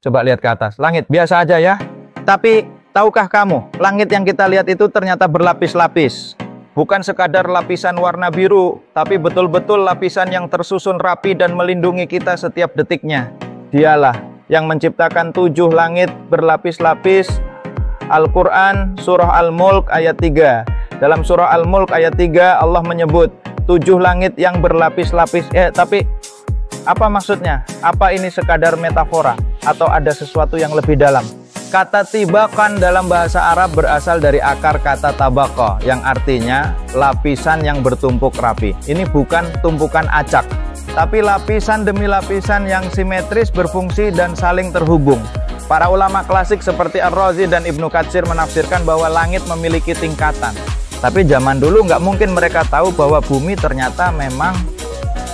Coba lihat ke atas. Langit biasa aja ya. Tapi tahukah kamu, langit yang kita lihat itu ternyata berlapis-lapis. Bukan sekadar lapisan warna biru, tapi betul-betul lapisan yang tersusun rapi dan melindungi kita setiap detiknya. Dialah yang menciptakan 7 langit berlapis-lapis. Al-Quran, surah Al-Mulk ayat 3. Dalam surah Al-Mulk ayat 3, Allah menyebut 7 langit yang berlapis-lapis. Tapi apa maksudnya? Apa ini sekadar metafora? Atau ada sesuatu yang lebih dalam? Kata tibakan dalam bahasa Arab berasal dari akar kata tabaqah, yang artinya lapisan yang bertumpuk rapi. Ini bukan tumpukan acak, tapi lapisan demi lapisan yang simetris, berfungsi, dan saling terhubung. Para ulama klasik seperti Ar-Razi dan Ibnu Katsir menafsirkan bahwa langit memiliki tingkatan. Tapi zaman dulu nggak mungkin mereka tahu bahwa bumi ternyata memang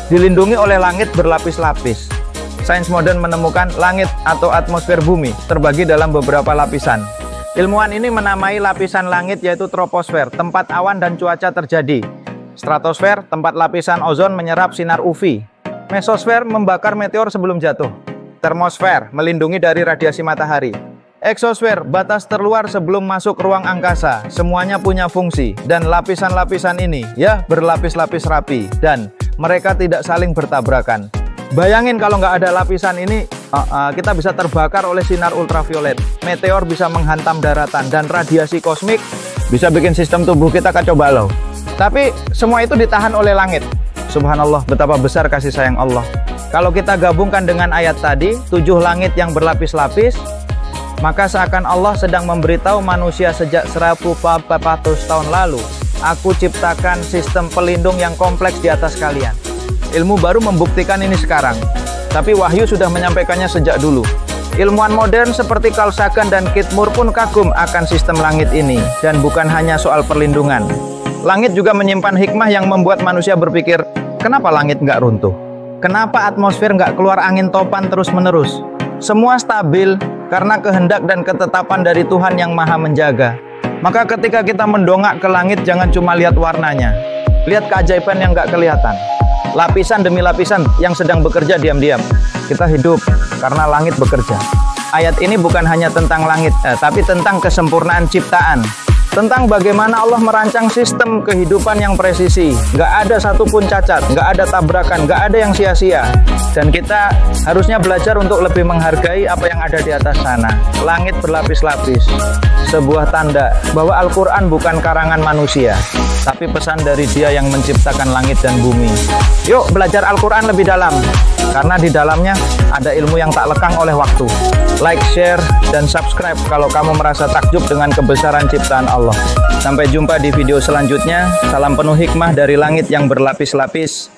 dilindungi oleh langit berlapis-lapis. Sains modern menemukan langit atau atmosfer bumi terbagi dalam beberapa lapisan. Ilmuwan ini menamai lapisan langit yaitu troposfer, tempat awan dan cuaca terjadi. Stratosfer, tempat lapisan ozon menyerap sinar UV. Mesosfer, membakar meteor sebelum jatuh. Termosfer, melindungi dari radiasi matahari. Eksosfer, batas terluar sebelum masuk ruang angkasa. Semuanya punya fungsi, dan lapisan-lapisan ini ya berlapis-lapis rapi, dan mereka tidak saling bertabrakan. Bayangin kalau nggak ada lapisan ini, kita bisa terbakar oleh sinar ultraviolet. Meteor bisa menghantam daratan, dan radiasi kosmik bisa bikin sistem tubuh kita kacau balau. Tapi semua itu ditahan oleh langit. Subhanallah, betapa besar kasih sayang Allah. Kalau kita gabungkan dengan ayat tadi, 7 langit yang berlapis-lapis, maka seakan Allah sedang memberitahu manusia sejak 1400 tahun lalu, aku ciptakan sistem pelindung yang kompleks di atas kalian. Ilmu baru membuktikan ini sekarang, tapi wahyu sudah menyampaikannya sejak dulu. Ilmuwan modern seperti Carl Sagan dan Keith Moore pun kagum akan sistem langit ini, dan bukan hanya soal perlindungan. Langit juga menyimpan hikmah yang membuat manusia berpikir, kenapa langit nggak runtuh? Kenapa atmosfer nggak keluar angin topan terus-menerus? Semua stabil karena kehendak dan ketetapan dari Tuhan yang Maha Menjaga. Maka ketika kita mendongak ke langit, jangan cuma lihat warnanya, lihat keajaiban yang nggak kelihatan. Lapisan demi lapisan yang sedang bekerja diam-diam. Kita hidup karena langit bekerja. Ayat ini bukan hanya tentang langit, tapi tentang kesempurnaan ciptaan. Tentang bagaimana Allah merancang sistem kehidupan yang presisi. Nggak ada satupun cacat, nggak ada tabrakan, nggak ada yang sia-sia. Dan kita harusnya belajar untuk lebih menghargai apa yang ada di atas sana. Langit berlapis-lapis, sebuah tanda bahwa Al-Quran bukan karangan manusia, tapi pesan dari Dia yang menciptakan langit dan bumi. Yuk belajar Al-Quran lebih dalam, karena di dalamnya ada ilmu yang tak lekang oleh waktu. Like, share, dan subscribe kalau kamu merasa takjub dengan kebesaran ciptaan Allah. Sampai jumpa di video selanjutnya. Salam penuh hikmah dari langit yang berlapis-lapis.